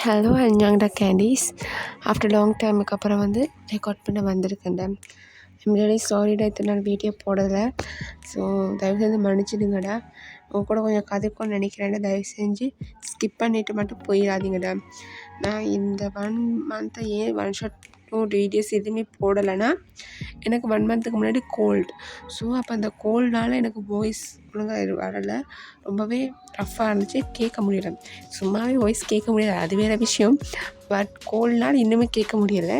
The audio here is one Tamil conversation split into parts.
ஹலோ அஞ்சாங்கடா கேண்டீஸ். ஆஃப்டர் லாங் டைமுக்கு அப்புறம் ரெக்கார்ட் பண்ண வந்திருக்கேன்டா. ஐம் ரியலி சாரிடா, இத்தனை நாள் வீடியோ போடலை. ஸோ தயவு செஞ்சு மன்னிச்சிடுங்கடா. உங்க கூட கொஞ்சம் கதைக்கும்னு நினைக்கிறேன்டா. தயவு செஞ்சு ஸ்கிப் பண்ணிவிட்டு மட்டும் போயிடாதீங்கடா. நான் இந்த 1 மந்த்தை ஏன் ஒன் ஷாட் 2 வீடியோஸ் எதுவுமே போடலைன்னா, எனக்கு 1 மந்த்துக்கு முன்னாடி கோல்டு. ஸோ அப்போ அந்த கோல்ட்னால எனக்கு வாய்ஸ் ஒழுங்காக வரலை. ரொம்பவே ரஃப்பாக இருந்துச்சு, கேட்க முடியலை. சும்மாவே வாய்ஸ் கேட்க முடியாது, அது வேறு விஷயம். பட் கோல்ட்னால் இன்னுமே கேட்க முடியலை.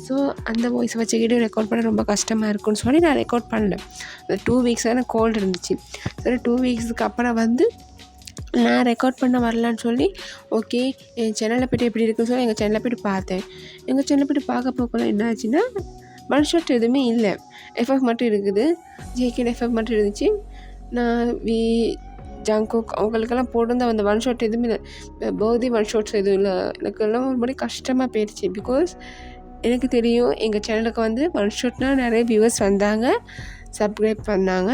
ஸோ அந்த வாய்ஸ் வச்சுக்கிட்டு ரெக்கார்ட் பண்ண ரொம்ப கஷ்டமாக இருக்குன்னு சொல்லி நான் ரெக்கார்ட் பண்ணல. அந்த 2 வீக்ஸாக எனக்கு கோல்டு இருந்துச்சு. சரி 2 வீக்ஸுக்கு அப்புறம் நான் ரெக்கார்ட் பண்ண வரலான்னு சொல்லி ஓகே என் சேனலை போய்ட்டு எப்படி இருக்குன்னு சொல்லி எங்கள் சேனலை போய்ட்டு பார்த்தேன். எங்கள் சேனலை போய்ட்டு பார்க்க போகலாம் என்ன ஆச்சுன்னா, ஒன் ஷாட் எதுவுமே இல்லை, எஃப்எஃப் மட்டும் இருக்குது. ஜேகே எஃப்எஃப் மட்டும் இருந்துச்சு. நான் ஜங்குக் அவங்களுக்கெல்லாம் போட்டிருந்தா அந்த ஒன் ஷாட் எதுவுமே இல்லை. பர்த்டே ஒன் ஷாட்ஸ் எதுவும் இல்லை. எனக்கெல்லாம் ஒரு மாதிரி கஷ்டமாக போயிடுச்சு. பிகாஸ் எனக்கு தெரியும் எங்கள் சேனலுக்கு ஒன் ஷாட்னால் நிறைய வியூவர்ஸ் வந்தாங்க, சப்ஸ்கிரைப் பண்ணாங்க.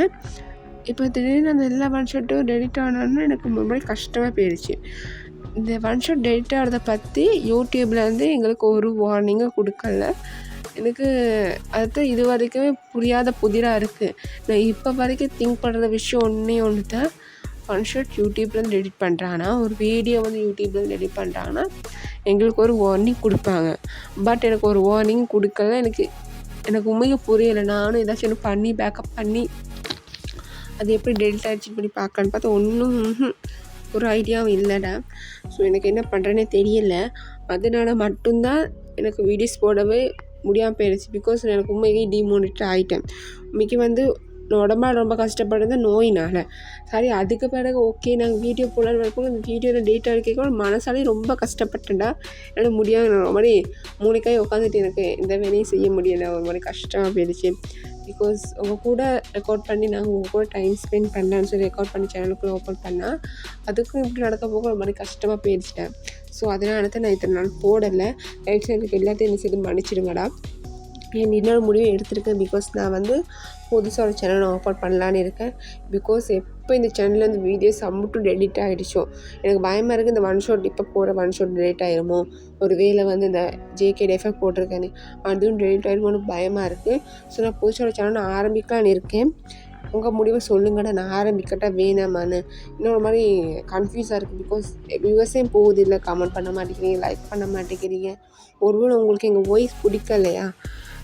இப்போ திடீர்னு அந்த எல்லா ஒன் ஷாட்டும் டெலிட் ஆனாலும் எனக்கு ரொம்ப கஷ்டமாக போயிடுச்சு. இந்த ஒன் ஷாட் டெலிட் ஆகிறத பற்றி யூடியூப்பில் எங்களுக்கு ஒரு வார்னிங்கும் கொடுக்கல. எனக்கு அதுதான் இது வரைக்குமே புரியாத புதிராக இருக்குது. நான் இப்போ வரைக்கும் திங்க் பண்ணுற விஷயம் ஒன்று தான், ஒன் ஷாட் யூடியூப்லேருந்து டெலிட் பண்ணுறாங்கன்னா, ஒரு வீடியோ யூடியூப்லேருந்து டெலிட் பண்ணுறாங்கன்னா எங்களுக்கு ஒரு வார்னிங் கொடுப்பாங்க. பட் எனக்கு ஒரு வார்னிங் கொடுக்கல. எனக்கு உண்மையாக புரியலை. நானும் ஏதாச்சும் ஒன்று பண்ணி பேக்கப் பண்ணி அது எப்படி டெலிட் ஆகிடுச்சு பண்ணி பார்க்கலான்னு பார்த்தா ஒன்றும் ஒரு ஐடியாவும் இல்லைடா. ஸோ எனக்கு என்ன பண்ணுறேன்னே தெரியல. அதனால மட்டும்தான் எனக்கு வீடியோஸ் போடவே முடியாமல் போயிடுச்சு. பிகாஸ் எனக்கு உண்மையே டிமோனிட்டர் ஆகிட்டேன். உண்மைக்கு நான் உடம்பால் ரொம்ப கஷ்டப்படுறது நோயினால். சரி அதுக்கு பிறகு ஓகே நாங்கள் வீடியோ போடலான்னு வரப்போ அந்த வீடியோவில் டேட்டா கேட்க மனசாலே ரொம்ப கஷ்டப்பட்டேன்டா. என்னால் முடியாது. ஒரு மாதிரி மூளைக்காய் உட்காந்துட்டு எனக்கு எந்த வேலையும் செய்ய முடியலை. ஒரு மாதிரி கஷ்டமாக போயிடுச்சு. பிகாஸ் உங்கள் கூட ரெக்கார்ட் பண்ணி நாங்கள் உங்கள் கூட டைம் ஸ்பெண்ட் பண்ணலான்னு சொல்லி ரெக்கார்ட் பண்ணி சேனலுக்குள்ளே ஓப்பன் பண்ணால் அதுக்கும் இப்படி நடக்க போக ஒரு மாதிரி கஷ்டமாக போயிடுச்சிட்டேன். ஸோ அதனால தான் நான் இத்தனை நாள் போடலை. ரைட் எனக்கு எல்லாத்தையும் என்ன செய்து மன்னிச்சிடுங்கடா. என் இன்னொரு முடிவை எடுத்திருக்கேன். பிகாஸ் நான் புதுசாக ஒரு சேனல் ஓப்பன் பண்ணலான்னு இருக்கேன். பிகாஸ் எப்போ இந்த சேனலில் வீடியோஸ் மட்டும் டெலிட் ஆகிடுச்சோ எனக்கு பயமாக இருக்குது. இந்த ஒன் ஷாட் இப்போ போகிற ஒன் ஷாட் டெலிட் ஆகிருமோ, ஒரு வேளை இந்த ஜேகே எஃப்எஃப் போட்டிருக்கேன்னு அதுவும் டெலிட் ஆகிருமோன்னு பயமாக இருக்குது. ஸோ நான் புதுசாக ஒரு சேனல் ஆரம்பிக்கலான்னு இருக்கேன். உங்கள் முடிவை சொல்லுங்கடா, நான் ஆரம்பிக்கட்டா வேணாமான்னு. இன்னொரு மாதிரி கன்ஃபியூஸாக இருக்குது. பிகாஸ் வியூவர்ஸையும் போகுது இல்லை, கமெண்ட் பண்ண மாட்டேங்கிறீங்க, லைக் பண்ண மாட்டேங்கிறீங்க. ஒருவேளை உங்களுக்கு எங்கள் வாய்ஸ் பிடிக்கலையா,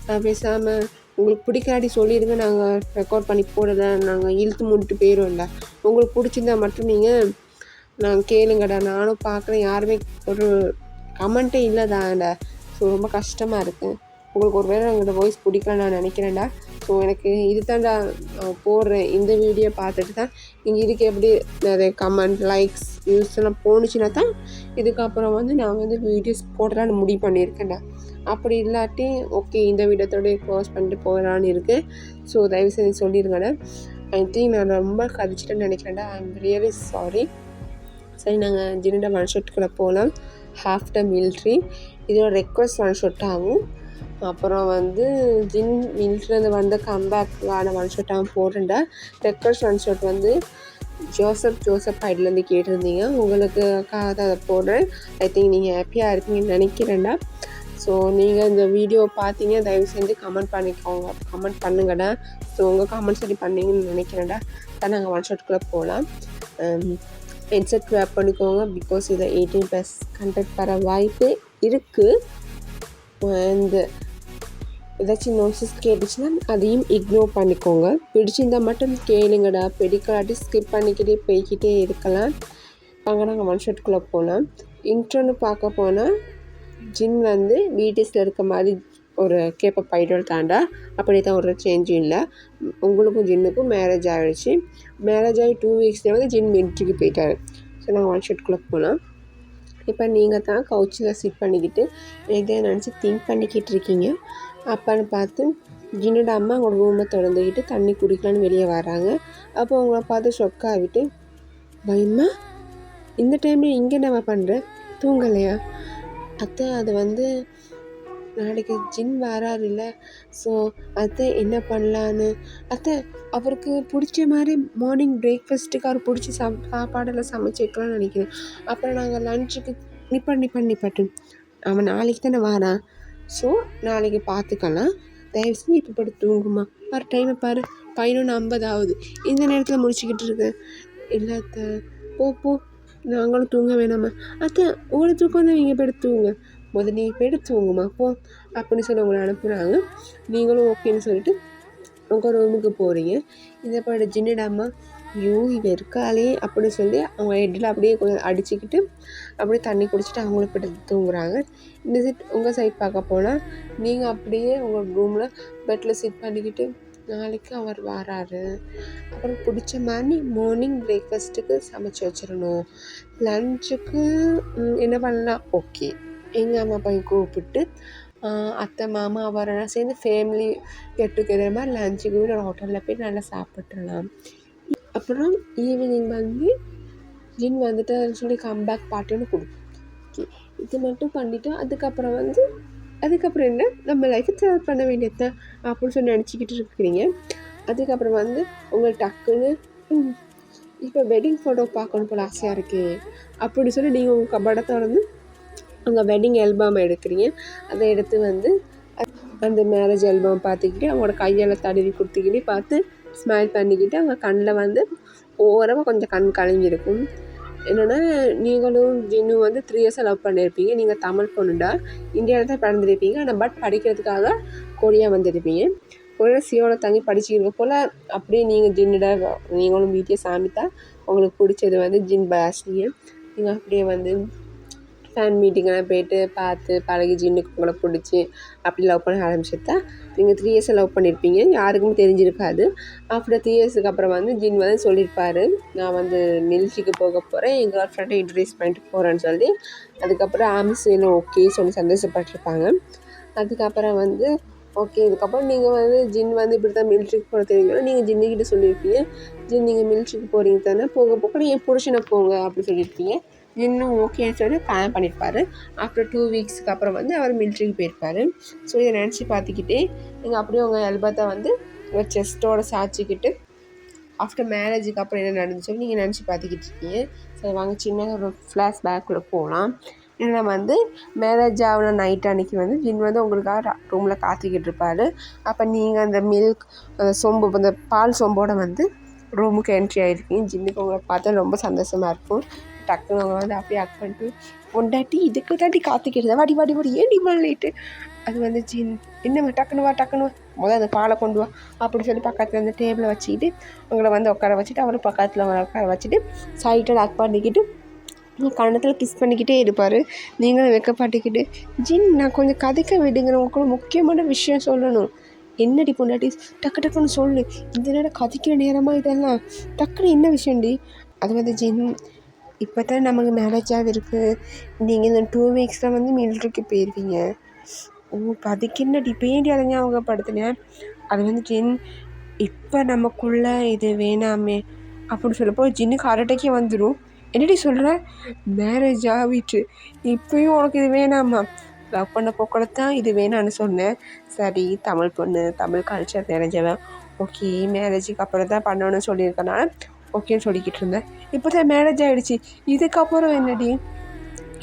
நான் பேசாமல் உங்களுக்கு பிடிக்காட்டி சொல்லிடுங்க, நாங்கள் ரெக்கார்ட் பண்ணி போடலை, நாங்கள் இழுத்து மூடிட்டு போயிடும். இல்லை உங்களுக்கு பிடிச்சிருந்தா மட்டும் நாங்கள் கேளுங்கடா. நானும் பார்க்குறேன், யாருமே ஒரு கமெண்ட்டே இல்லைதான்டா. ஸோ ரொம்ப கஷ்டமாக இருக்குது. உங்களுக்கு ஒரு வேளை எங்களோட வாய்ஸ் பிடிக்கல நான் நினைக்கிறேன்டா. ஸோ எனக்கு இது தான்டா போடுறேன். இந்த வீடியோ பார்த்துட்டு தான் நீங்கள் இதுக்கு எப்படி நிறைய கமெண்ட் லைக்ஸ் வியூஸ் எல்லாம் போணுச்சுன்னா தான் இதுக்கப்புறம் நான் வீடியோஸ் போடலான்னு முடிவு பண்ணியிருக்கேன்டா. அப்படி இல்லாட்டி ஓகே இந்த வீடியோத்தோட க்ளோஸ் பண்ணிட்டு போகலான்னு இருக்குது. ஸோ தயவு செஞ்சு சொல்லிடுங்கடா. ஐ திங்க் நான் ரொம்ப கதைச்சிட்டேன்னு நினைக்கிறேன்டா. I am really sorry. சரி நாங்கள் ஜின்னோட ஒன் ஷாட்டுக்குள்ளே போகலாம். ஹாஃப் த மில்ட்ரி இதோட ரெக்வஸ்ட் ஒன் ஷாட் ஆகும். அப்புறம் ஜின் மில்ட்ரிலேருந்து வந்த கம்பேக்கான ஒன் ஷாட்டாகவும் போடுறேன்டா. ரெக்வஸ்ட் ஒன் ஷாட் ஜோசப் ஐடிலேருந்து கேட்டிருந்தீங்க. உங்களுக்காக தான் அதை போடுறேன். ஐ திங்க் நீங்கள் ஹாப்பியாக இருப்பீங்கன்னு நினைக்கிறேன்டா. ஸோ நீங்கள் இந்த வீடியோ பார்த்தீங்க, தயவு செஞ்சு கமெண்ட் பண்ணுங்கடா. ஸோ உங்கள் கமெண்ட் சரி பண்ணீங்கன்னு நினைக்கிறேன்டா. தான் நாங்கள் ஒன் ஷாட்டுக்குள்ளே போகலாம். ஹெட்செட் கிராப் பண்ணிக்கோங்க. பிகாஸ் இதை 18+ கண்டக்ட் வர வாய்ப்பு இருக்குது. இந்த ஏதாச்சும் நோய்ஸஸ் கேட்டுச்சுன்னா அதையும் இக்னோர் பண்ணிக்கோங்க. பிடிச்சிருந்தால் மட்டும் கேளுங்கடா. பிடிக்காட்டி ஸ்கிப் பண்ணிக்கிட்டே போய்கிட்டே இருக்கலாம். அங்கே நாங்கள் ஒன் ஷாட்டுக்குள்ளே போகலாம். இன்ட்ரோன்னு பார்க்க போனால் ஜின் பிடிஎஸில் இருக்க மாதிரி ஒரு கேப்பப் ஐடல் தாண்டா. அப்படி தான் ஒரு சேஞ்சும் இல்லை. உங்களுக்கும் ஜின்னுக்கும் மேரேஜ் ஆகிடுச்சு. மேரேஜ் ஆகி 2 வீக்ஸ்லேயே ஜின் மிலிட்ரிக்கு போயிட்டார். ஸோ நாங்கள் ஒன் ஷாட்டுக்குள்ளே போகலாம். இப்போ நீங்கள் தான் கவுச்சில் சிட் பண்ணிக்கிட்டு இதை நினச்சி திங்க் பண்ணிக்கிட்டு இருக்கீங்க. அப்போன்னு பார்த்து ஜின்னோட அம்மா அவங்களோட ரூமை திறந்துக்கிட்டு தண்ணி குடிக்கலான்னு வெளியே வராங்க. அப்போ அவங்கள பார்த்து ஷொக் ஆகிட்டு, பயமா இந்த டைமில் இங்கே நம்ம பண்ணுற தூங்கலையா அத்தை? அது நாளைக்கு ஜின் வராரு இல்லை, ஸோ அத்தை என்ன பண்ணலான்னு. அத்தை அவருக்கு பிடிச்ச மாதிரி மார்னிங் பிரேக்ஃபாஸ்ட்டுக்கு அவர் பிடிச்ச சாப்பாடெல்லாம் சமைச்சு வைக்கலாம்னு நினைக்கிறேன். அப்புறம் நாங்கள் லஞ்சுக்கு நிப்பாட்டு அவன் நாளைக்கு தானே வாரான். ஸோ நாளைக்கு பார்த்துக்கலாம். தயவு செஞ்சு இப்போ படுத்து தூங்குமா. பாரு டைமை பாரு, 11:50 ஆகுது. இந்த நேரத்தில் முடிச்சுக்கிட்டு இருக்கு. இல்லாத்த போ நாங்களும் தூங்க வேணாமா. அத்தை ஒரு தூக்கம் தான் நீங்கள் படுத்து தூங்க. முதல் நீ படுத்து தூங்குமா போ அப்படின்னு சொல்லி உங்களை அனுப்புகிறாங்க. நீங்களும் ஓகேன்னு சொல்லிட்டு உங்கள் ரூமுக்கு போகிறீங்க. இதை பாடு ஜின்னுடாமா இவ இருக்காளே அப்படின்னு சொல்லி அவங்க ஹெட்டில் அப்படியே கொஞ்சம் அடிச்சுக்கிட்டு அப்படியே தண்ணி குடிச்சிட்டு அவங்களும் படுத்து தூங்குறாங்க. இந்த சைட் உங்கள் சைட் பார்க்க போனால் நீங்கள் அப்படியே உங்கள் ரூமில் பெட்டில் சிட் பண்ணிக்கிட்டு நாளைக்கு அவர் வராரு, அப்புறம் பிடிச்ச மாதிரி மார்னிங் பிரேக்ஃபாஸ்ட்டுக்கு சமைச்சு வச்சிடணும், லஞ்சுக்கு என்ன பண்ணலாம். ஓகே எங்கள் அம்மா அப்பாவையும் கூப்பிட்டு அத்தை மாமா அவரெல்லாம் சேர்ந்து ஃபேமிலி கெட் டுகெதர் மாதிரி லஞ்சுக்கு ஒரு ஹோட்டலில் போய் நல்லா சாப்பிட்றலாம். அப்புறம் ஈவினிங் வந்து ஜின் வந்துட்டு சொல்லி கம்பேக் பார்ட்டின்னு கொடுக்கும். ஓகே இது மட்டும் பண்ணிவிட்டு அதுக்கப்புறம் என்ன நம்ம லைஃப்பை ட்ராவல் பண்ண வேண்டியது தான் அப்படின்னு சொல்லி நினச்சிக்கிட்டு இருக்கிறீங்க. அதுக்கப்புறம் வந்து உங்களுக்கு டக்குன்னு இப்போ வெட்டிங் ஃபோட்டோ பார்க்கணும் போல் ஆசையாக இருக்குது அப்படின்னு சொல்லி நீங்கள் உங்கள் கபடத்தை வந்து உங்கள் வெட்டிங் ஆல்பம் எடுக்கிறீங்க. அதை எடுத்து வந்து அந்த மேரேஜ் ஆல்பம் பார்த்துக்கிட்டு அவங்களோட கையால் தடவி கொடுத்துக்கிட்டு பார்த்து ஸ்மைல் பண்ணிக்கிட்டு அவங்க கண்ணில் வந்து ஓரமாக கொஞ்சம் கண் கலங்கியிருக்கும். என்னென்னா நீங்களும் ஜின்னும் வந்து 3 இயர்ஸாக லவ் பண்ணியிருப்பீங்க. நீங்கள் தமிழ் பொண்ணுண்டா இந்தியாவில் தான் பிறந்திருப்பீங்க. ஆனால் பட் படிக்கிறதுக்காக கொரியா வந்திருப்பீங்க. கொரியா சியோவில் தங்கி படிச்சுக்கிற போல் அப்படியே நீங்கள் ஜின்னுட நீங்களும் வீட்டையே சாமித்தா உங்களுக்கு பிடிச்சது வந்து ஜின் பாஸ்னியை நீங்கள் அப்படியே வந்து ஃபேன் மீட்டிங்கெல்லாம் போய்ட்டு பார்த்து பழகி ஜின்னுக்கு உங்களை பிடிச்சி அப்படி லவ் பண்ண ஆரம்பிச்சுட்டா நீங்கள் 3 இயர்ஸை லவ் பண்ணியிருப்பீங்க. யாருக்குமே தெரிஞ்சிருக்காது. ஆஃப்டர் 3 இயர்ஸுக்கு அப்புறம் வந்து ஜின் வந்து சொல்லியிருப்பார், நான் வந்து மிலிட்ரிக்கு போக போகிறேன், எங்கள் கேர்ள் ஃப்ரெண்டை இன்ட்ரடியூஸ் பண்ணிட்டு போகிறேன்னு சொல்லி. அதுக்கப்புறம் ஆமிஸில் ஓகே சொல்லி சந்தோஷப்பட்டிருப்பாங்க. அதுக்கப்புறம் வந்து ஓகே இதுக்கப்புறம் நீங்கள் வந்து ஜின் வந்து இப்படி தான் மிலிட்ரிக்கு போக தெரியுங்களா, நீங்கள் ஜின்னுக்கிட்ட சொல்லியிருப்பீங்க, ஜின் நீங்கள் மிலிட்ரிக்கு போகிறீங்க தானே, போக போக என் புருஷனை போங்க அப்படி சொல்லியிருப்பீங்க. இன்னும் ஓகேன்னு சொல்லி பிளான் பண்ணியிருப்பார். ஆஃப்டர் 2 வீக்ஸுக்கு அப்புறம் வந்து அவர் மிலிட்ரிக்கு போயிருப்பார். ஸோ இதை நினச்சி பார்த்துக்கிட்டே நீங்கள் அப்படியே உங்கள் எல்பத்தை வந்து உங்கள் செஸ்ட்டோட சாய்ச்சிக்கிட்டு ஆஃப்டர் மேரேஜுக்கு அப்புறம் என்ன நடந்துச்சு நீங்கள் நினச்சி பார்த்துக்கிட்டு இருக்கீங்க. சரி வாங்க சின்ன ஒரு ஃப்ளாஷ் பேக்குள்ளே போகலாம். ஏன்னா வந்து மேரேஜ் ஆகின நைட் அன்றைக்கி வந்து ஜின் வந்து உங்களுக்காக ரூமில் காத்துக்கிட்டு இருப்பார். அப்போ நீங்கள் அந்த மில்க் அந்த சொம்பு அந்த பால் சொம்போடு வந்து ரூமுக்கு என்ட்ரி ஆகிருக்கீங்க. ஜின்னுக்கு உங்களை பார்த்தா ரொம்ப சந்தோஷமாக இருக்கும். டக்குன்னு அவங்க வந்து அப்படியே அக் பண்ணிட்டு பொண்டாட்டி இதுக்கு தாண்டி காத்துக்கிட்டு வாடி ஏன் இவ்வளோ லேட்டு. அது வந்து ஜின் என்ன டக்குன்னு வா முதல்ல அந்த பாலை கொண்டு வா அப்படின்னு சொல்லி பக்கத்தில் அந்த டேபிளை வச்சுக்கிட்டு உங்களை வந்து உட்கார வச்சுட்டு அவரும் பக்கத்தில் அவங்களை உட்கார வச்சுட்டு சைட்டில் அக் பண்ணிக்கிட்டு கன்னத்தில் கிஸ் பண்ணிக்கிட்டே இருப்பார். நீங்களும் வெக்கப்பட்டுக்கிட்டு ஜின் நான் கொஞ்சம் கதைக்க விடுங்கிற உங்களுக்கு முக்கியமான விஷயம் சொல்லணும். என்னடி பொண்டாட்டி டக்குன்னு சொல்லு, இந்த நேரம் கதைக்கிற நேரமாக இதெல்லாம் டக்குன்னு என்ன விஷயம்டி. அது வந்து ஜின் இப்போ தான் நமக்கு மேரேஜாக இருக்குது, நீங்கள் இந்த 2 வீக்ஸில் வந்து மிலிட்ரிக்கு போயிருவீங்க. ஓ அதுக்கு என்னடி பேண்டி அதை ஞாபகப்படுத்தினேன். அது வந்து ஜின் இப்போ நமக்குள்ளே இது வேணாமே அப்படின்னு சொல்லப்போ ஜின்னுக்கு அரட்டைக்கே வந்துடும். என்னடி சொல்கிற, மேரேஜ் ஆகிட்டு இப்போயும் உனக்கு இது வேணாமா, லவ் பண்ண போக்கூட தான் இது வேணான்னு சொன்னேன். சரி தமிழ் பொண்ணு தமிழ் கல்ச்சர் தெரிஞ்சவன் ஓகே மேரேஜுக்கு அப்புறம் தான் பண்ணணும்னு சொல்லியிருக்கனால ஓகேன்னு சொல்லிக்கிட்டு இருந்தேன். இப்போ தான் மேரேஜ் ஆகிடுச்சி, இதுக்கப்புறம் என்னடி.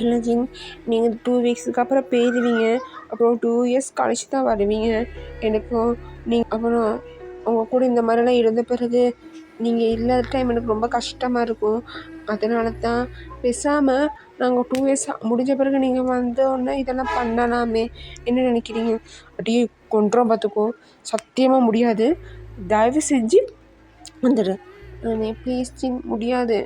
இல்லை ஜின் நீங்கள் 2 வீக்ஸுக்கு அப்புறம் போயிடுவீங்க, அப்புறம் 2 இயர்ஸ் கழிச்சு தான் வருவீங்க. எனக்கும் நீங்கள் அப்புறம் உங்கள் கூட இந்த மாதிரிலாம் இருந்த பிறகு நீங்கள் இல்லாத டைம் எனக்கு ரொம்ப கஷ்டமாக இருக்கும். அதனால தான் பேசாமல் நாங்கள் 2 இயர்ஸ் முடிஞ்ச பிறகு நீங்கள் வந்தோடனே இதெல்லாம் பண்ணலாமே, என்ன நினைக்கிறீங்க. அப்படியே கொண்டுறோம் பார்த்துக்கோ, சத்தியமாக முடியாது, தயவு செஞ்சு வந்துடு. ப்ளீஸ் ஜின் முடியாது,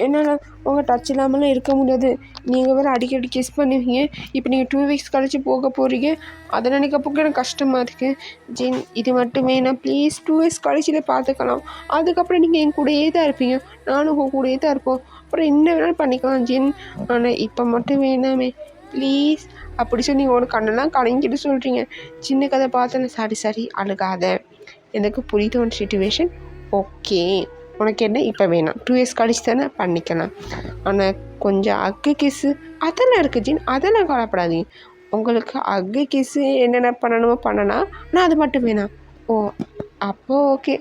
என்னால் உங்கள் டச் இல்லாமலாம் இருக்க முடியாது. நீங்கள் வேறு அடிக்கடி கிஸ் பண்ணுவீங்க, இப்போ நீங்கள் 2 வீக்ஸ் கழிச்சு போக போகிறீங்க, அதை நினைக்கப்போ எனக்கு கஷ்டமாக இருக்குது. ஜின் இது மட்டும் வேணாம் ப்ளீஸ், 2 இயர்ஸ் கழிச்சிலே பார்த்துக்கலாம். அதுக்கப்புறம் நீங்கள் என் கூடயே தான் இருப்பீங்க, நானும் உங்கள் கூடயே தான் இருப்போம், அப்புறம் என்ன வேணாலும் பண்ணிக்கலாம் ஜின், ஆனால் இப்போ மட்டும் வேணாமே ப்ளீஸ் அப்படி சொல்லி நீங்கள் ஒரு கண்ணெல்லாம் கலங்கிட்டு சொல்கிறீங்க. சின்ன கதை பார்த்தேன். சரி அழுகாத, எனக்கு புரியுது ஒரு சுச்சுவேஷன். ஓகே உனக்கு என்ன இப்போ வேணாம், 2 இயர்ஸ் கழிச்சு தானே பண்ணிக்கலாம், ஆனால் கொஞ்சம் அக்கு கிஸ்ஸு அதெல்லாம் இருக்குது ஜின், அதெல்லாம் கவலைப்படாதீங்க. உங்களுக்கு அக்கு கிஸ்ஸு என்னென்ன பண்ணணுமோ பண்ணலாம், ஆனால் அது மட்டும் வேணாம். ஓ அப்போது ஓகே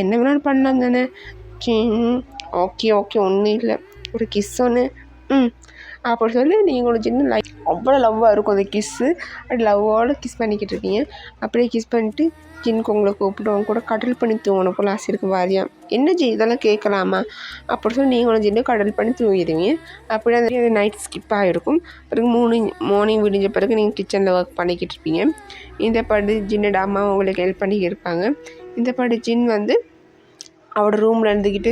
என்ன வேணாலும் பண்ணலாம் தானே ஜின். ஓகே ஒன்றும் இல்லை, ஒரு கிஸ் ஒன்று அப்படி சொல்லி நீங்களும் சின்ன அவ்வளோ லவ்வாக இருக்கும் அந்த கிஸ்ஸு. அப்படி லவ்வோடு கிஸ் பண்ணிக்கிட்டு இருக்கீங்க. அப்படியே கிஸ் பண்ணிட்டு ஜின்னுக்கு உங்களை கூப்பிட்டு அவங்க கூட கடல் பண்ணி தூங்கணும் போல் ஆசை இருக்கும் வாரியா. என்ன ஜி இதெல்லாம் கேட்கலாமா அப்படி சொல்லி நீங்களும் ஜின்னு கடல் பண்ணி தூங்கிடுவீங்க. அப்படியே அந்த நைட் ஸ்கிப் ஆகிருக்கும். பிறகு மார்னிங் விடிஞ்ச பிறகு நீங்கள் கிச்சனில் ஒர்க் பண்ணிக்கிட்டு இருப்பீங்க. இந்த பாட்டு ஜின்னோட அம்மா உங்களுக்கு ஹெல்ப் பண்ணிக்கிட்டு இருப்பாங்க. இந்த பாட்டு ஜின் வந்து அவரோட ரூமில் இருந்துக்கிட்டு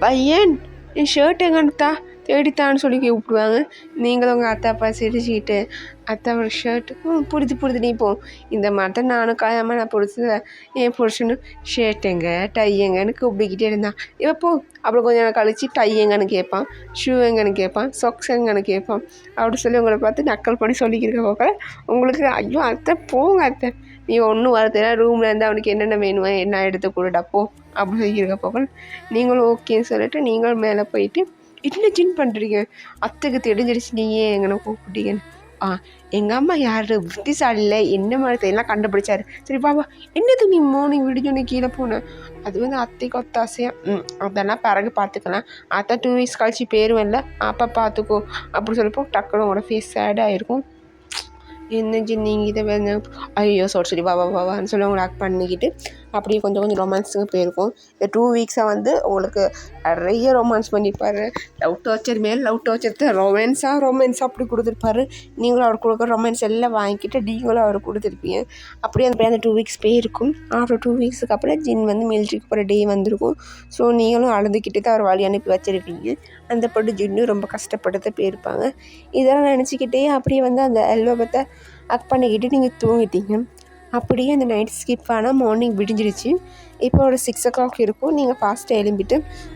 பையன் என் ஷர்ட் எங்கன்னுத்தா தேடித்தான்னு சொல்லி கூப்பிடுவாங்க. நீங்களும் உங்கள் அத்தாப்பா சிரிச்சுக்கிட்டு அத்தாவோட ஷர்ட்டு புரிது நீ போ இந்த மாதிரி நானும் காயாமல் நான் பிடிச்சத என் புருஷனும் ஷர்ட் எங்கே டை எங்கன்னு கூப்பிட்டுக்கிட்டே இருந்தான். இப்போ அப்புறம் கொஞ்சம் நேரம் கழிச்சு டை எங்கன்னு கேட்பான், ஷூ எங்கன்னு கேட்பான், சொக்ஸ் எங்கன்னு கேட்பான். அப்படி சொல்லி உங்களை பார்த்து நக்கல் பண்ணி சொல்லிக்கிருக்க போக உங்களுக்கு ஐயோ அத்தை போங்க அத்தை நீ ஒன்றும் வரதில்ல ரூமில் இருந்து அவனுக்கு என்னென்ன வேணுமோ என்ன எடுத்து கொடுடப்போ அப்படி சொல்லியிருக்க போக நீங்களும் ஓகேன்னு சொல்லிட்டு நீங்களும் மேலே போயிட்டு என்ன ஜின் பண்ணுறீங்க அத்தைக்கு தெரிஞ்சிடுச்சு நீங்கள் எங்கன்னா கூப்பிட்டீங்கன்னு. எங்கள் அம்மா யார் புத்திசாலியில் என்ன மாதிரி எல்லாம் கண்டுபிடிச்சாரு. சரி பாபா என்னது நீ மார்னிங் விடிஞ்சோன்னு கீழே போனேன் அது வந்து அத்தைக்கு ஒத்தாசையாக அதெல்லாம் பிறகு பார்த்துக்கலாம் அத்தை 2 வீக்ஸ் கழிச்சு பேரும் இல்லை அப்போ பார்த்துக்கோ அப்படி சொல்லப்போ டக்குனு உங்களோட ஃபேஸ் சேடாக இருக்கும். என்ன ஜின் நீங்கள் இதை வேணும் ஐயோ சொல்லி வான்னு சொல்லி உங்களை ஆக்ட் பண்ணிக்கிட்டு அப்படியே கொஞ்சம் ரொமான்ஸுங்க போயிருக்கும். இந்த 2 வீக்ஸாக வந்து உங்களுக்கு நிறைய ரொமான்ஸ் பண்ணியிருப்பார். லவ் டார்ச்சர் மேல் லவ் டார்ச்சர் ரொமான்ஸாக அப்படி கொடுத்துருப்பாரு. நீங்களும் அவர் கொடுக்குற ரொமான்ஸ் எல்லாம் வாங்கிக்கிட்டு நீங்களும் அவர் கொடுத்துருப்பீங்க. அப்படியே அந்த 2 வீக்ஸ் போயிருக்கும். ஆஃப்டர் 2 வீக்ஸுக்கு அப்புறம் ஜின் வந்து மிலிட்ரிக்கு போகிற டே வந்திருக்கும். ஸோ நீங்களும் அழுதுகிட்டு தான் அவர் வழி அனுப்பி வச்சுருப்பீங்க. அந்த பட்டு ஜின்னும் ரொம்ப கஷ்டப்பட்டு போயிருப்பாங்க. இதெல்லாம் நினச்சிக்கிட்டே அப்படியே வந்து அந்த ஆல்பத்தை அக் பண்ணிக்கிட்டு நீங்கள் தூங்கிட்டீங்க. அப்படியே அந்த நைட் ஸ்கிப் ஆனால் மார்னிங் விடிஞ்சிடுச்சு. இப்போ ஒரு 6 o'clock இருக்கும். நீங்கள் ஃபாஸ்ட்டாக எழும்பிட்டு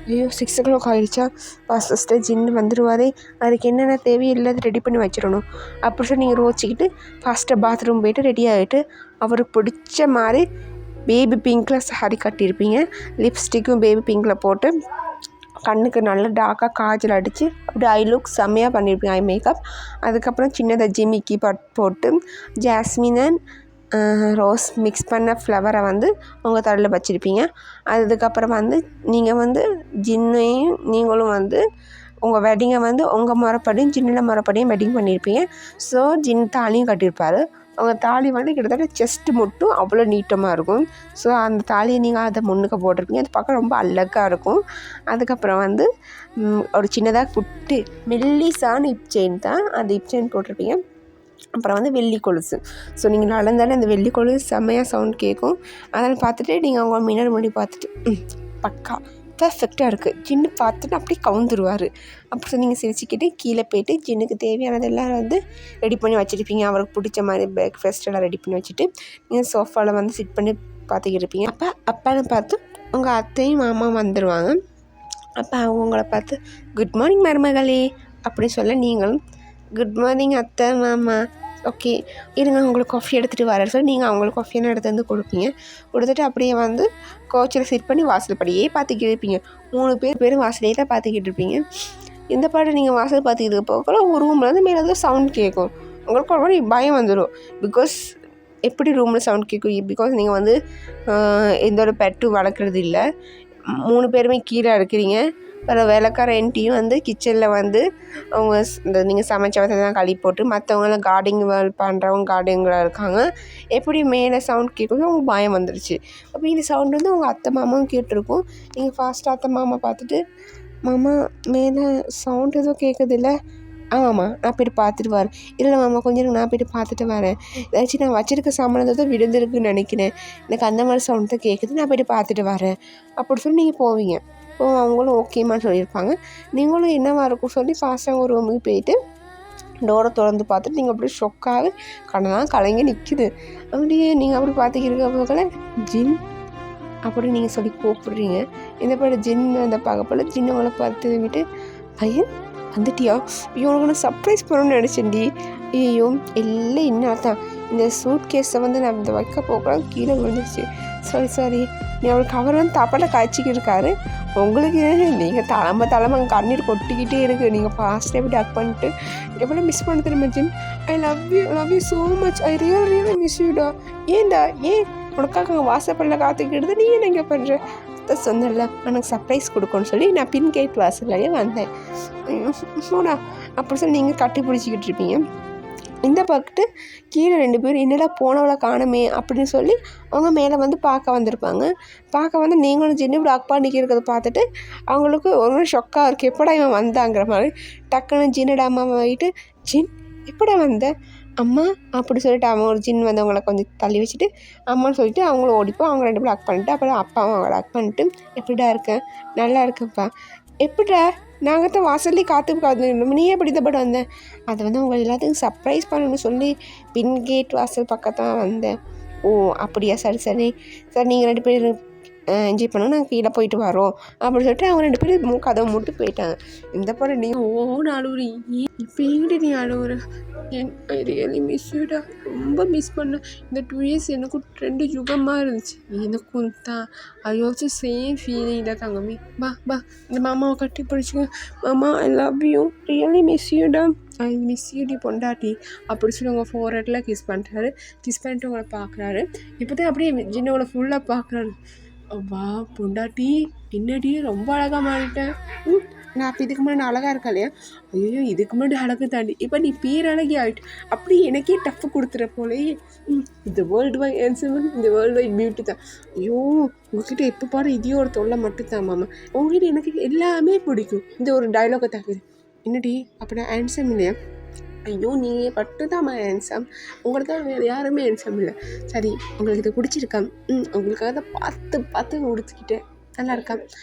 ஐயோ 6 o'clock ஆகிடுச்சா ஃபஸ்ட்டு ஜின்னு வந்துடுவாரே அதுக்கு என்னென்ன தேவையில்லை ரெடி பண்ணி வச்சிடணும் அப்படி சொல்லி நீங்கள் ரோச்சிக்கிட்டு ஃபாஸ்ட்டாக பாத்ரூம் போய்ட்டு ரெடி ஆகிட்டு அவருக்கு பிடிச்ச மாதிரி பேபி பிங்க்கில் சாரி கட்டியிருப்பீங்க. லிப்ஸ்டிக்கும் பேபி பிங்க்கில் போட்டு கண்ணுக்கு நல்லா டார்க்காக காஜல் அடித்து அப்படி ஐ லுக் செம்மையாக பண்ணியிருப்பீங்க ஐ மேக்கப். அதுக்கப்புறம் சின்னதாக ஜிமிக்கி போட்டு ஜாஸ்மின் அண்ட் ரோஸ் மிக்ஸ் பண்ண ஃப்ளவரை வந்து உங்கள் தலையில் வச்சுருப்பீங்க. அதுக்கப்புறம் வந்து நீங்கள் வந்து ஜின்னையும் நீங்களும் வந்து உங்கள் வெட்டிங்கை வந்து உங்கள் முறைப்படியும் ஜின்னில் முறைப்படியும் வெட்டிங் பண்ணியிருப்பீங்க. ஸோ ஜின் தாலியும் கட்டியிருப்பார். அவங்க தாலி வந்து கிட்டத்தட்ட செஸ்ட்டு மட்டும் அவ்வளோ நீட்டமாக இருக்கும். ஸோ அந்த தாலியை நீங்கள் அதை முன்னுக்கு போட்டிருப்பீங்க. அது பார்க்க ரொம்ப அழகாக இருக்கும். அதுக்கப்புறம் வந்து ஒரு சின்னதாக குட்டி மெல்லிசான இப் செயின் தான் அந்த இப் செயின் போட்டிருப்பீங்க. அப்புறம் வந்து வெள்ளி கொலுசு. ஸோ நீங்கள் நடந்தாலே அந்த வெள்ளி கொலுசு செம்மையாக சவுண்ட் கேட்கும். அதெல்லாம் பார்த்துட்டு நீங்கள் அவங்க மின்னல் மொழி பார்த்துட்டு பக்கா பர்ஃபெக்டாக இருக்குது ஜின்னு பார்த்துட்டு அப்படியே கவுந்துருவார். அப்படி நீங்கள் சிரிச்சுக்கிட்டு கீழே போய்ட்டு ஜின்னுக்கு தேவையானதெல்லாம் வந்து ரெடி பண்ணி வச்சுருப்பீங்க. அவருக்கு பிடிச்ச மாதிரி பிரேக்ஃபாஸ்ட் எல்லாம் ரெடி பண்ணி வச்சுட்டு நீங்கள் சோஃபாவில் வந்து சிட் பண்ணி பார்த்துக்கிட்டு இருப்பீங்க. அப்பான்னு பார்த்து உங்கள் அத்தையும் மாமா வந்துடுவாங்க. அப்போ அவங்கள பார்த்து குட் மார்னிங் மருமகளே அப்படி சொல்ல நீங்களும் குட் மார்னிங் அத்தை மாமா ஓகே இருங்க உங்களுக்கு காஃபி எடுத்துகிட்டு வர சொல்லி நீங்கள் அவங்களுக்கு காஃபியெல்லாம் எடுத்து வந்து கொடுப்பீங்க. கொடுத்துட்டு அப்படியே வந்து கோச்சில் சிட் பண்ணி வாசல் படியே பார்த்துக்கிட்டு இருப்பீங்க. 3 பேரும் வாசலையே தான் பார்த்துக்கிட்டு இருப்பீங்க. இந்த பாட்டு நீங்கள் வாசல் பார்த்துக்கிட்டு போகல உங்கள் ரூமில் வந்து மேலே ஏதோ சவுண்ட் கேட்கும். உங்களுக்கு ஒரு மாதிரி பயம் வந்துடும். பிகாஸ் எப்படி ரூமில் சவுண்ட் கேட்கும் பிகாஸ் நீங்கள் வந்து எந்த ஒரு பெட்டும் வளர்க்குறது இல்லை. 3 பேருமே கீழே இருக்கிறீங்க. அப்புறம் வேலைக்கார என்டியும் வந்து கிச்சனில் வந்து அவங்க இந்த நீங்கள் சமைச்ச வசதிலாம் கழுவி போட்டு மற்றவங்களாம் கார்டிங் பண்ணுறவங்க கார்டிங்களாக இருக்காங்க. எப்படி மேலே சவுண்ட் கேட்கும் அவங்க பயம் வந்துடுச்சு. அப்போ இந்த சவுண்ட் வந்து உங்கள் அத்தை மாமாவும் கேட்டிருக்கும். நீங்கள் ஃபாஸ்ட்டாக அத்தை மாமா பார்த்துட்டு மாமா மேலே சவுண்ட் எதுவும் கேட்குது இல்லை ஆமாம்மா நான் போய்ட்டு பார்த்துட்டு வரேன். இல்லை மாமா கொஞ்சம் நான் போய்ட்டு பார்த்துட்டு வரேன். ஏதாச்சும் நான் வச்சுருக்க சாமானத்தை தான் விழுந்துருக்குன்னு நினைக்கிறேன். எனக்கு அந்த மாதிரி சவுண்ட் தான் கேட்குது நான் போய்ட்டு பார்த்துட்டு வரேன் அப்படி சொல்லி நீங்கள் போவீங்க. அவங்களும் ஓகேமான்னு சொல்லியிருப்பாங்க. நீங்களும் என்னவா இருக்கும் சொல்லி ஃபாஸ்ட்டாக ஒரு ரூமுக்கு போயிட்டு டோரை திறந்து பார்த்துட்டு நீங்கள் அப்படியே ஷொக்காக கண்ணெல்லாம் கலங்கி நிற்குது. அப்படியே நீங்கள் அப்படி பார்த்துக்கிருக்க போகல ஜின் அப்படி நீங்கள் சொல்லி கூப்பிடுறீங்க. இந்த பாடு ஜின் அந்த பார்க்கப்போல ஜின்னவங்களை பார்த்து விட்டு பையன் வந்துட்டியா உனக்கு நான் சர்ப்ரைஸ் பண்ணணும்னு நினச்சேன்டி. ஐயோ எல்லாம் என்ன தான் இந்த சூட் கேஸை வந்து நான் இந்த வைக்க போகலாம் கீழே விழுந்துருச்சு. சாரி நீ அவளுக்கு அவர் வந்து தப்பால் காய்ச்சிக்கிட்டு இருக்காரு. உங்களுக்கு நீங்கள் தலைமை கண்ணீர் கொட்டிக்கிட்டே இருக்குது. நீங்கள் ஃபாஸ்ட்டாக எப்படி அக் பண்ணிட்டு எவ்வளோ மிஸ் பண்ண தெரியுமா Jin. I love you so much. I really miss யூடா. ஏன்டா ஏன் உனக்காக அங்கே வாசப்படில் காத்துக்கிட்டு நீ என்ன இங்கே பண்ணுற தான் சொன்னேன்ல எனக்கு சர்ப்ரைஸ் கொடுக்கணும்னு சொல்லி நான் பின் கேட் வாசல்லையே வந்தேன். போடா அப்படி சொல்லி நீங்கள் கட்டி பிடிச்சிக்கிட்டு இருப்பீங்க. இந்த பக்கத்து கீழே 2 பேர் என்னடா போனவளை காணுமே அப்படின்னு சொல்லி அவங்க மேலே வந்து பார்க்க வந்திருப்பாங்க. பார்க்க வந்து நீங்களும் ஜின்னு இப்படி அக்கா நிற்கிறத பார்த்துட்டு அவங்களுக்கு ஒரு ஷொக்காக இருக்குது, எப்படா இவன் வந்தாங்கிற மாதிரி. டக்குன்னு ஜின்னோட அம்மாவை வைட்டு, ஜின் எப்படா வந்த அம்மா அப்படி சொல்லிட்டு அவங்க ஒரு ஜின் வந்து அவங்கள கொஞ்சம் தள்ளி வச்சுட்டு அம்மான்னு சொல்லிட்டு அவங்களும் ஓடிப்போம். அவங்க 2 பேரும் அக் பண்ணிட்டு அப்புறம் அப்பாவும் அவங்கள அக் பண்ணிட்டு, எப்படிடா இருக்கேன், நல்லா இருக்கேன்ப்பா, எப்படிடா நாங்கள் தான் வாசல்லே காத்து நீ எப்படி தப்பட்டு வந்தேன், அதை வந்து உங்களை எல்லாத்துக்கும் சர்ப்ரைஸ் பண்ணணும்னு சொல்லி பின் கேட் வாசல் பக்கத்தான் வந்தேன். ஓ அப்படியா, சரி சரி சார், நீங்கள் 2 பேர் என்ஜாய் பண்ணோம், நாங்கள் கீழே போயிட்டு வரோம் அப்படின்னு சொல்லிட்டு அவங்க 2 பேரும் கதவை மூட்டு போயிட்டாங்க. இந்த போல நீங்கள் ஓன்னு அழுவுறீ, இப்போ எங்கிட்ட நீ அழுவுற, ஐ ரியலி மிஸ் யூடா, ரொம்ப மிஸ் பண்ணேன். இந்த 2 இயர்ஸ் எனக்கும் 2 யுகமாக இருந்துச்சு, எனக்கும் தான். ஐ ஆல்சோ சேம் ஃபீலிங் தான் தங்கமே. பா இந்த மாமாவை கட்டி பிடிச்சிக்க, மாமா I love you, really miss யூடா, ஐ மிஸ் யூடி பொண்டாட்டி அப்படி சொல்லி உங்கள் ஃபோர்ஹெட்டில் கிஸ் பண்ணிட்டாரு. கிஸ் பண்ணிட்டு உங்களை பார்க்குறாரு. இப்போ தான் அப்படியே ஜின்னோட ஃபுல்லாக பார்க்குறாரு. வா பொண்டாட்டி என்னடி ரொம்ப அழகாக மாறிட்டேன். நான் அப்போ இதுக்கு முன்னாடி அழகாக இருக்கா இல்லையா, ஐயோ இதுக்கு முன்னாடி அழகு தாண்டி இப்போ நீ பேரழகி ஆகிட்டு, அப்படி எனக்கே டஃப்பு கொடுத்துற போலே. இந்த வேர்ல்டு வைட் ஹேண்ட்ஸம், இந்த வேர்ல்டு வைட் பியூட்டி தான். ஐயோ உங்ககிட்ட எப்போ பாரு இதே ஒரு தொல்லை மட்டும்தான் மாமா, உங்ககிட்ட எனக்கு எல்லாமே பிடிக்கும். இந்த ஒரு டைலாகை தகுது, என்னடி அப்படின்னா ஹேண்ட்ஸம் இல்லையா, ஐயோ நீங்கள் மட்டும்தாம்மா ஹேண்ட்ஸம், உங்களுக்கு தான் வேறு யாருமே ஹேண்ட்ஸம் இல்லை. சரி உங்களுக்கு இது பிடிச்சிருக்கா, உங்களுக்காக தான் பார்த்து உடுத்திக்கிட்டேன், நல்லா இருக்கா,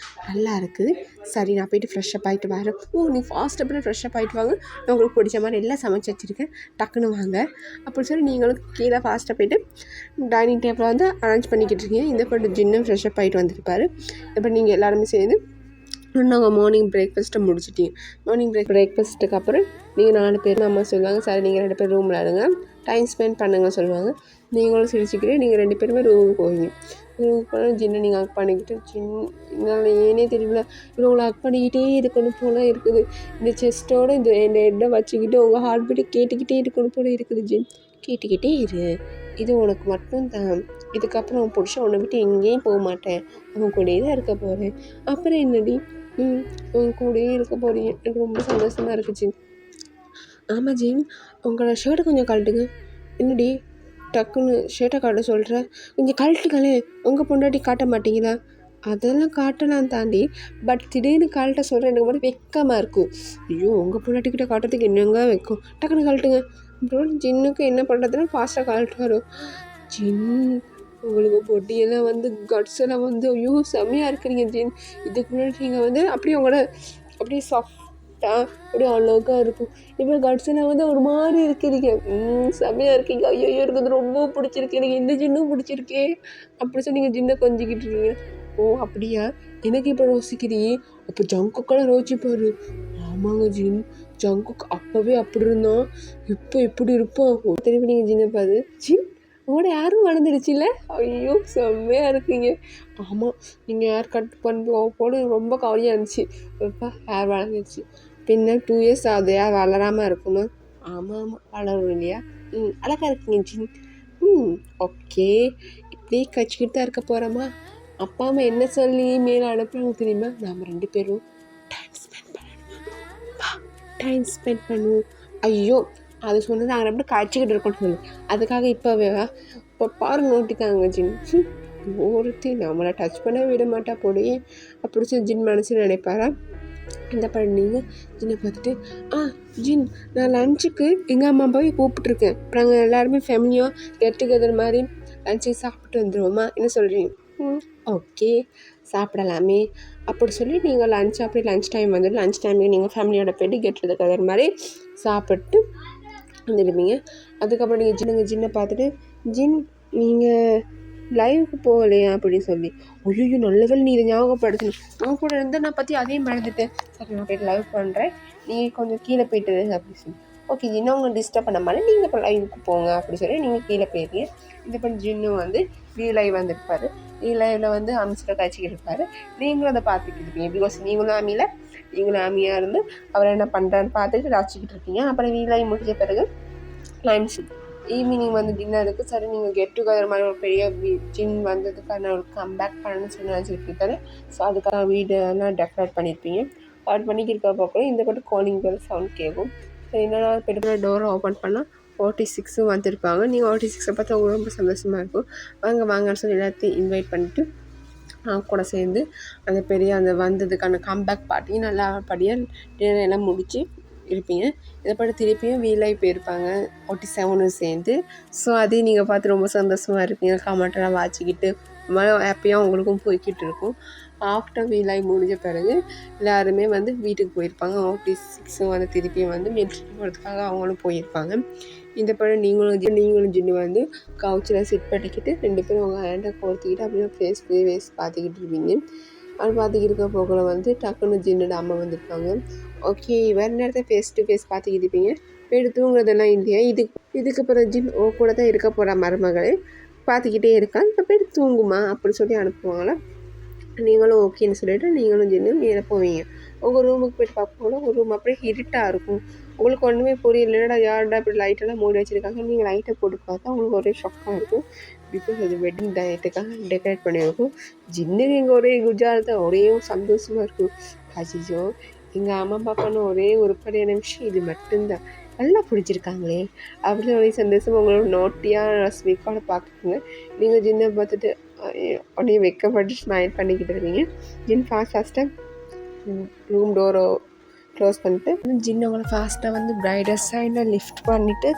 நல்லா இருக்குது. சரி நான் போய்ட்டு ஃப்ரெஷ்ஷப் ஆகிட்டு வரேன். ஓ நீ ஃபாஸ்ட்டாக போய்ட்டு ஃப்ரெஷ்ஷப் ஆகிட்டு வாங்க, நான் உங்களுக்கு பிடிச்ச மாதிரி எல்லாம் சமைச்சு வச்சுருக்கேன், டக்குன்னு வாங்க அப்படின்னு சொல்லி நீங்களும் கீழே ஃபாஸ்ட்டாக போய்ட்டு டைனிங் டேபிளில் வந்து அரேஞ்ச் பண்ணிக்கிட்டு இருக்கீங்க. இந்த பட்டு ஜின்னும் ஃப்ரெஷ்ஷப் ஆகிட்டு வந்திருப்பார். இப்போ நீங்கள் எல்லாருமே சேர்ந்து நாங்கள் மார்னிங் பிரேக்ஃபாஸ்ட்டை முடிச்சிட்டீங்க. மார்னிங் பிரேக்ஃபாஸ்ட்டுக்கு அப்புறம் நீங்கள் 4 பேர் அம்மா சொல்லுவாங்க, சரி நீங்கள் 2 பேர் ரூமில் இருங்க, டைம் ஸ்பெண்ட் பண்ணுங்க சொல்லுவாங்க. நீங்களும் சிரிச்சுக்கிட்டு நீங்கள் 2 பேருமே ரூமுக்கு போவீங்க. ரூமுக்கு போனால் ஜின்னை நீங்கள் அக் பண்ணிக்கிட்டு, என்னால் ஏனே தெரியல இவங்களை அக் பண்ணிக்கிட்டே இருக்கணும் போல இருக்குது, இந்த செஸ்ட்டோட இந்த ஹெட்டை வச்சுக்கிட்டு உங்கள் ஹார்ட் பீட்டை கேட்டுக்கிட்டே இருக்கணும் போல இருக்குது. ஜின் கேட்டுக்கிட்டே இரு, இது உனக்கு மட்டும்தான், இதுக்கப்புறம் அவன் பிடிச்ச உன்னை விட்டு எங்கேயும் போக மாட்டேன், அவன் கூடயே தான் இருக்க போகிறேன். அப்புறம் என்னடி உன் கூடயே இருக்க போகிறீங்க, எனக்கு ரொம்ப சந்தோஷமாக இருக்குது ஜின். ஆமாம் ஜின் உங்களோட ஷர்ட்டை கொஞ்சம் கழட்டுங்க. என்னடி டக்குன்னு ஷர்ட்டை காட்ட சொல்கிற, கொஞ்சம் கழட்டுங்களே, உங்கள் பொண்டாட்டி காட்ட மாட்டீங்களா, அதெல்லாம் காட்டலாம் தாண்டி, பட் திடீர்னு கழட்ட சொல்கிறேன், எனக்கு மட்டும் வெக்கமாக இருக்கும். ஐயோ உங்கள் பொண்டாட்டிக்கிட்ட காட்டுறதுக்கு என்னங்க வைக்கும், டக்குன்னு கழட்டுங்க. அப்புறம் ஜின்னுக்கு என்ன பண்ணுறதுன்னா ஃபாஸ்ட்டாக கழட்டு வரும். ஜின் உங்களுக்கு பொட்டியெல்லாம் வந்து கட்ஸ் எல்லாம் வந்து ஐயோ செம்மையாக இருக்கிறீங்க ஜின், இதுக்கு முன்னாடி நீங்கள் வந்து அப்படியே உங்களோட அப்படியே சாஃப்டாக அப்படியே அழகாக இருக்கும், இப்போ கட்ஸ் எல்லாம் வந்து ஒரு மாதிரி இருக்கிறீங்க, செம்மையாக இருக்கீங்க, ஐயோ இருக்குது ரொம்ப பிடிச்சிருக்கு, எனக்கு இந்த ஜின்னும் பிடிச்சிருக்கே அப்படி சொல்லி நீங்கள் ஜின்னை கொஞ்சிக்கிட்டு இருக்கீங்க. ஓ அப்படியா, எனக்கு இப்போ ரோசிக்கிறீ, அப்போ ஜங்குக்கெல்லாம் ரோசிப்பாரு. ஆமாங்க ஜின், ஜங்குக்கு அப்போவே அப்படி இருந்தான், இப்போ எப்படி இருப்பான், திருப்பி நீங்கள் ஜின்னை பாரு. ஜின் உங்களோட யாரும் வளர்ந்துடுச்சுல்ல, ஐயோ செம்மையாக இருக்கீங்க. ஆமாம் நீங்கள் ஹேர் கட் போட ரொம்ப கவலையாக இருந்துச்சு, இப்போ ஹேர் வளர்ந்துடுச்சு. பின்ன 2 இயர்ஸ் ஆகுது, ஹேர் வளராமல் இருக்குமா, ஆமாம் வளரும் இல்லையா, அழகாக இருக்கீங்க ஜின். ஓகே இப்படியே கச்சிக்கிட்டு தான் இருக்க போகிறோமா, அப்பா அம்மா என்ன சொல்லி மேலே அனுப்புறாங்க தெரியுமா, நாம் 2 பேரும் டைம் ஸ்பெண்ட் பண்ணுவோம். ஐயோ அது சொன்னது நாங்கள் எப்படி கழிச்சிக்கிட்டு இருக்கோம்னு சொல்லு, அதுக்காக இப்போவேவா, இப்போ பாருங்க நோட்டிக்காங்க ஜின், ஒருத்தி நம்மளை டச் பண்ண விட மாட்டா போடையே அப்படி சொல்லி ஜின் மனசு நினைப்பாரா. இந்த பண்ணீங்க ஜின்னை பார்த்துட்டு, ஜின் நான் லஞ்சுக்கு எங்கள் அம்மா அப்பாவை கூப்பிட்ருக்கேன், அப்புறம் நாங்கள் எல்லாருமே ஃபேமிலியாக கெட் டுகெதர் மாதிரி லஞ்சுக்கு சாப்பிட்டு வந்துடுவோமா, என்ன சொல்கிறீங்க, ஓகே சாப்பிடலாமே அப்படி சொல்லி நீங்கள் அப்படியே லஞ்ச் டைம் வந்துட்டு லஞ்ச் டைமுக்கு நீங்கள் ஃபேமிலியோட போய்ட்டு கெட் டுகெதர் மாதிரி சாப்பிட்டு வந்துடுவீங்க. அதுக்கப்புறம் நீங்கள் ஜின்னை பார்த்துட்டு, ஜின் நீங்கள் லைவுக்கு போகலையா அப்படின்னு சொல்லி, ஐயோ நல்லவேளை நீ இதை ஞாபகப்படுத்தணும், உன் கூட இருந்தால் நான் பற்றி அதையும் மறந்துட்டேன், சரி நான் போய்ட்டு லைவ் பண்ணுறேன், நீங்கள் கொஞ்சம் கீழே போய்ட்டு அப்படின்னு சொல்லி, ஓகே ஜின்னும் உங்களை டிஸ்டர்ப் பண்ண மாதிரி நீங்கள் இப்போ லைவுக்கு போங்க அப்படி சொல்லி நீங்கள் கீழே போயிருக்கீங்க. இந்த பண்ணி ஜின்னும் வந்து லைவ் வந்திருப்பார், லைவில் வந்து அமிச்சில் காய்ச்சிக்கிட்டு இருப்பார், நீங்களும் அதை பார்த்துக்கிட்டு இருப்பீங்க, பிகாஸ் நீங்களும் ஆமியாக இருந்து அவர் என்ன பண்ணுறான்னு பார்த்துட்டு ரசிச்சுக்கிட்டு இருக்கீங்க. அப்புறம் லைவ் முடிஞ்ச பிறகு ஈவினிங் வந்து டின்னர் இருக்குது. சரி நீங்கள் கெட் டுகெதர் மாதிரி ஒரு பெரிய ஜிம் வந்ததுக்கான ஒரு கம்பேக் பண்ணணும்னு சொல்லி நினச்சிருக்கீங்க. ஸோ அதுக்காக வீடெல்லாம் டெக்கரேட் பண்ணியிருப்பீங்க. அது பண்ணிக்கிருக்க பார்க்கணும். இந்த பக்கம் காலிங் பெல் சவுண்ட் கேட்கும். ஸோ என்னென்னா பெரிய டோரை ஓப்பன் பண்ணால் 46 வந்திருப்பாங்க. நீங்கள் 46 பார்த்தா உங்களுக்கு ரொம்ப சந்தோஷமாக இருக்கும். வாங்கன்னு சொல்லி எல்லாத்தையும் இன்வைட் பண்ணிவிட்டு கூட சேர்ந்து அந்த பெரிய அந்த வந்ததுக்கான கம்பேக் பார்ட்டியும் நல்லா படியாக டின்னர் எல்லாம் முடித்து இருப்பீங்க. இதை பாட்டு திருப்பியும் வீலாகி போயிருப்பாங்க 47 சேர்ந்து. ஸோ அதையும் நீங்கள் பார்த்து ரொம்ப சந்தோஷமாக இருப்பீங்க. கமெண்ட்டெல்லாம் வாச்சிக்கிட்டு ஹாப்பியாக உங்களுக்கும் போய்கிட்டு இருக்கும். ஆஃப்டர் வீலாகி முடிஞ்ச பிறகு எல்லாருமே வந்து வீட்டுக்கு போயிருப்பாங்க. 46 வந்து திருப்பியும் வந்து மில்ட்ரி போகிறதுக்காக அவங்களும் போயிருப்பாங்க. இந்த படம் நீங்களும் ஜின்னு வந்து கவுச்சில் சிட் பண்ணிக்கிட்டு 2 பேரும் உங்கள் ஹேண்டை கோர்த்துக்கிட்டு அப்படியே ஃபேஸ் பார்த்துக்கிட்டு இருப்பீங்க. அது பார்த்துக்கிட்டு இருக்க போகல வந்து டக்குன்னு ஜின்னோட அம்மா வந்துருப்பாங்க. ஓகே வேறு நேரத்தை ஃபேஸ் டு ஃபேஸ் பார்த்துக்கிட்டு இருப்பீங்க. போய்ட்டு தூங்குறதெல்லாம் இல்லையா? இதுக்கு அப்புறம் ஜின் கூட தான் இருக்க போகிற மருமகளை பார்த்துக்கிட்டே இருக்கான். இப்போ போய்ட்டு தூங்குமா அப்படின்னு சொல்லி அனுப்புவாங்களா. நீங்களும் ஓகேன்னு சொல்லிவிட்டு நீங்களும் ஜின்னும் மேலே போவீங்க. உங்கள் ரூமுக்கு போய்ட்டு பார்ப்போம்னா உங்கள் ரூம் அப்படியே இருட்டாக இருக்கும். உங்களுக்கு ஒன்றுமே புரியல, என்னடா யார்டா இப்படி லைட்டெல்லாம் மூடி வச்சுருக்காங்க. நீங்கள் லைட்டை போட்டு பார்த்தா உங்களுக்கு ஒரே ஷாக்காக இருக்கும். பிகாஸ் அது வெட்டிங் டயட்டுக்காக டெக்கரேட் பண்ணியிருக்கும். ஜின்னுக்கு எங்கள் ஒரே குஜாலத்தான் ஒரே சந்தோஷமாக இருக்கும். அஜிஜோ எங்கள் அம்மா பாப்பான்னு ஒரே உருப்படியான விஷயம் இது மட்டும்தான், நல்லா பிடிச்சிருக்காங்களே அப்படின்னு ஒரே சந்தோஷமாக உங்களோட நோட்டியாக ஸ்வீக்கோட பார்க்குங்க. நீங்கள் ஜின்னை பார்த்துட்டு உடனே வெக்கப்பட்டு ஸ்மைல் பண்ணிக்கிட்டு இருக்கீங்க. ஜின் ஃபாஸ்ட்டாக ரூம் டோரை க்ளோஸ் பண்ணிட்டு ஜின் அவங்களை ஃபாஸ்ட்டாக வந்து பிரைடர் சைடில் லிஃப்ட் பண்ணிவிட்டு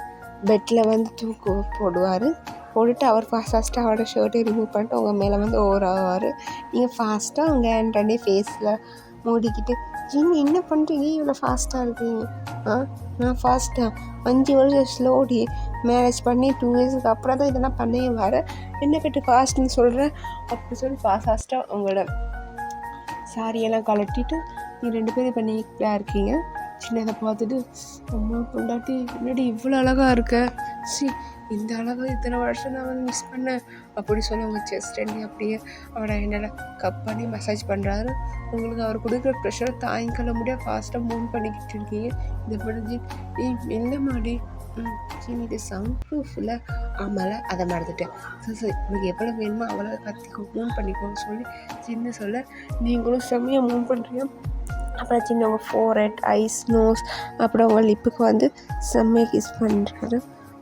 பெட்டில் வந்து தூக்கு போட்டுட்டு அவர் ஃபாஸ்ட்டாக அவரோட ஷர்ட்டை ரிமூவ் பண்ணிட்டு உங்கள் மேலே வந்து ஓவர் ஆவார். நீங்கள் ஃபாஸ்ட்டாக உங்கள் ஹேண்ட் ஃபேஸில் மூடிக்கிட்டு ஜின் என்ன பண்ணுறீங்க இவ்வளோ ஃபாஸ்ட்டாக இருக்கீங்க? நான் ஃபாஸ்ட்டாக 5 வருஷம் ஸ்லோடி மேரேஜ் பண்ணி 2 இயர்ஸுக்கு அப்புறம் தான் இதெல்லாம் பண்ணவே வரேன், என்ன போய்ட்டு ஃபாஸ்ட்டுன்னு சொல்கிறேன் அப்படி சொல்லி ஃபாஸ்ட்டாக உங்களோட சாரியெல்லாம் கலட்டிட்டு நீ 2 பேரும் இப்போ நீட்டாக இருக்கீங்க. சின்னதை பார்த்துட்டு அம்மா பொண்டாட்டி முன்னாடி இவ்வளோ அழகாக இருக்க, இந்த அழகாக இத்தனை வருஷம் நான் வந்து மிஸ் பண்ணேன் அப்படி சொல்லி உங்கள் செஸ்ட் அப்படியே அவரை என்னால் கப் பண்ணி மசாஜ் பண்ணுறாரு. உங்களுக்கு அவர் கொடுக்குற ப்ரெஷரை தாங்கிக்கொள்ள முடியாது ஃபாஸ்ட்டாக மூவ் பண்ணிக்கிட்டு இருக்கீங்க. இந்த படம் என்ன மாடி இது சவுண்ட் ப்ரூஃபில் ஆமால அதை மறந்துட்டேன். சரி உங்களுக்கு எவ்வளோ வேணுமோ அவ்வளோ கத்திக்கோ மூவ் பண்ணிக்கோன்னு சொல்லி சின்ன சொல்ல நீங்களும் செம்மையாக மூவ் பண்ணுறீங்க. அப்புறம் சின்ன உங்கள் ஃபோர்ஹெட், ஐஸ், நோஸ், அப்புறம் உங்கள் லிப்புக்கு வந்து செம்மையாக கிஸ் பண்ணுறாரு.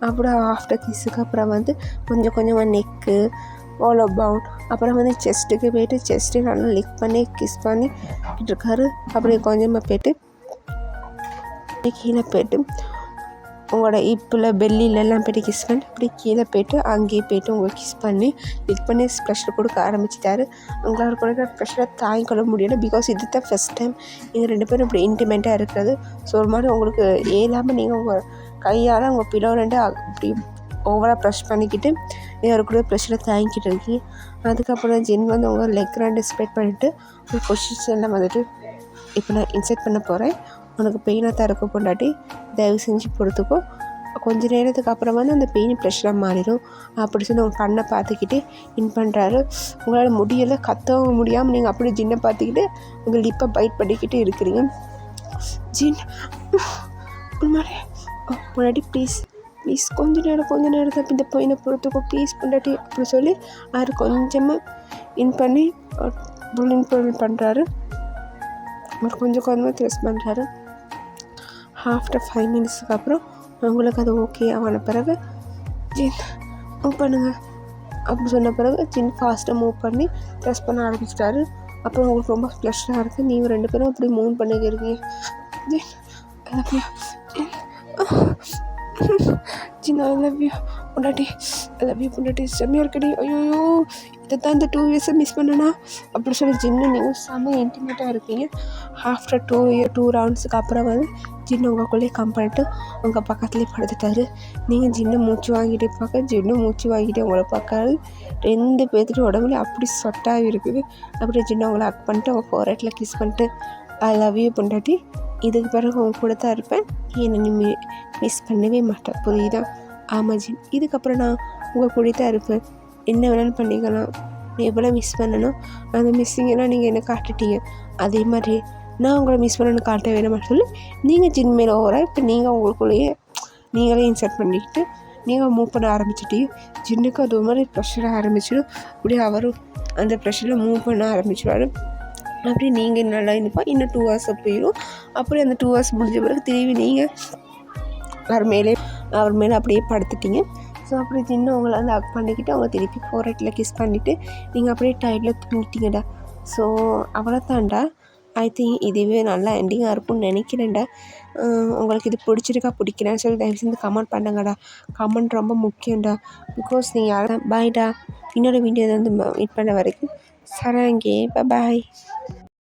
அப்புறம் ஆஃப்டர் கிஸ்ஸுக்கு அப்புறம் வந்து கொஞ்சமாக நெக்கு, ஆல் அபவுட், அப்புறம் வந்து செஸ்ட்டுக்கு போய்ட்டு செஸ்ட்டு நல்லா லிக் பண்ணி கிஸ் பண்ணி இருக்காரு. அப்படியே கொஞ்சமாக போய்ட்டு கீழே போய்ட்டு உங்களோட இப்பில் பெல்லிலெல்லாம் போய்ட்டு கிஸ் பண்ணி அப்படி கீழே போய்ட்டு அங்கேயே போய்ட்டு உங்களுக்கு கிஸ் பண்ணி லிக் பண்ணி ப்ரெஷர் கொடுக்க ஆரம்பிச்சிட்டாரு. உங்களால் கொடுக்குற ப்ரெஷரை தாங்கிக்கொள்ள முடியலை. பிகாஸ் இது தான் ஃபஸ்ட் டைம் நீங்கள் 2 பேரும் இப்படி இன்டிமேட்டாக இருக்கிறது. ஸோ ஒரு மாதிரி உங்களுக்கு ஏலாமல் நீங்கள் உங்கள் கையால் உங்கள் பிலோ 2 அப்படி ஓவராக ப்ரெஷ் பண்ணிக்கிட்டு நீங்கள் கூட ப்ரெஷரை தாங்கிக்கிட்டு இருக்கீங்க. அதுக்கப்புறம் ஜின் வந்து உங்கள் லெக் 2 ஸ்ப்ரெட் பண்ணிவிட்டு உங்கள் பொசிஷனில் வந்துட்டு இப்போ நான் இன்செர்ட் பண்ண போகிறேன், உனக்கு பெயினாக தான் இருக்க பொண்டாட்டி தயவு செஞ்சு பொறுத்துக்கோ, கொஞ்ச நேரத்துக்கு அப்புறம் வந்து அந்த பெயின் ப்ரெஷராக மாறிடும் அப்படி சொல்லி உங்கள் கண்ணை பார்த்துக்கிட்டு இன் பண்ணுறாரு. உங்களால் முடியலை, கத்தவும் முடியாமல் நீங்கள் அப்படி ஜின்னை பார்த்துக்கிட்டு உங்கள் லிப்பை பைட் பண்ணிக்கிட்டு இருக்கிறீங்க. ஜின் மாதிரி பொண்டாட்டி ப்ளீஸ் கொஞ்ச நேரத்தை இந்த பெயினை பொறுத்துக்கோ ப்ளீஸ் பொண்டாட்டி அப்படி சொல்லி அவர் கொஞ்சமாக இன் பண்ணி இன் பண்ணுறாரு. அவர் கொஞ்சமாக த்ரெஸ் பண்ணுறாரு. ஆஃப்டர் 5 மினிட்ஸுக்கு அப்புறம் உங்களுக்கு அது ஓகே ஆன பிறகு ஜின் மூவ் பண்ணுங்கள் அப்படி சொன்ன பிறகு ஜின் ஃபாஸ்ட்டாக மூவ் பண்ணி ட்ரெஸ் பண்ண ஆரம்பிச்சிட்டாரு. அப்புறம் உங்களுக்கு ரொம்ப ப்ளஷராக இருக்குது. நீங்கள் 2 பேரும் அப்படி மூவ் பண்ணிக்கிறீங்க. Jin I love you Jin I love you பொண்டாட்டி ஐ லவ் யூ பொண்டாட்டி செம்மையாக இருக்கடி. ஐயோ இதை தான் இந்த 2 இயர்ஸை மிஸ் பண்ணனா அப்படி சொல்லி ஜின்னு நீங்கள் செம்ம இன்டிமேட்டாக இருப்பீங்க. ஆஃப்டர் 2 ரவுண்ட்ஸுக்கு அப்புறம் வந்து ஜின்னு உங்களுக்குள்ளேயே கம் பண்ணிட்டு உங்கள் பக்கத்துலேயே படுத்துட்டாரு. நீங்கள் ஜின்னை மூச்சு வாங்கிட்டே பார்க்க ஜின்னு மூச்சு வாங்கிட்டே உங்களை பார்க்காது. 2 பேர்த்துட்டு உடம்புல அப்படி சொட்டாகி இருக்குது. அப்படியே ஜின்னு உங்களை ஹக் பண்ணிட்டு உங்கள் ஃபோர்ஹெட்டில் கிஸ் பண்ணிட்டு ஐ லவ் யூ பொண்டாட்டி, இதுக்கு பிறகு உங்க கூட தான் இருப்பேன், என்னை நீ மிஸ் பண்ணவே மாட்டேன் புரியுதா? ஆமாம் ஜின், இதுக்கப்புறம் நான் உங்கள் கூட தான் இருப்பேன், என்ன வேணாலும் பண்ணிக்கலாம். நான் எவ்வளோ மிஸ் பண்ணணும் அந்த மிஸ்ஸிங்கெல்லாம் நீங்கள் என்ன காட்டுட்டீங்க, அதே மாதிரி நான் உங்களை மிஸ் பண்ணணும்னு காட்ட வேணுமா சொல்லி நீங்கள் ஜின் மேலே ஓவராக இப்போ நீங்கள் உங்களுக்குள்ளேயே நீங்களே இன்சர்ட் பண்ணிக்கிட்டு நீங்கள் மூவ் பண்ண ஆரம்பிச்சிட்டு ஜின்னுக்கு அது ஒரு மாதிரி ப்ரெஷராக ஆரம்பிச்சிடும். அப்படியே அவரும் அந்த ப்ரெஷரில் மூவ் பண்ண ஆரம்பிச்சிடுவார். அப்படி நீங்கள் நல்லா இருந்துப்பா இன்னும் 2 ஹவர்ஸ் போயிடும். அப்படி அந்த 2 ஹவர்ஸ் முடிஞ்ச பிறகு திரும்பி நீங்கள் அவர் மேலே அப்படியே படுத்துட்டீங்க. ஸோ அப்படி ஜின்னு அவங்கள வந்து ஹக் பண்ணிக்கிட்டு அவங்க திருப்பி ஃபோர்ஹெட்டில் கிஸ் பண்ணிவிட்டு நீங்கள் அப்படியே டயர்டில் தூங்கிட்டீங்கடா. ஸோ அவ்வளோதான்டா. ஐ திங்க் இதுவே நல்லா எண்டிங்காக இருக்கும்னு நினைக்கிறேன்டா. உங்களுக்கு இது பிடிச்சிருக்கா பிடிக்கலன்னு சொல்லி தயவு செஞ்சு கமெண்ட் பண்ணுங்கடா. கமெண்ட் ரொம்ப முக்கியம்டா. பிகாஸ் நீங்கள் யாரும் பாய்டா. இன்னொரு வீடியோ வந்து மீட் பண்ண வரைக்கும் சரங்கே பாய்.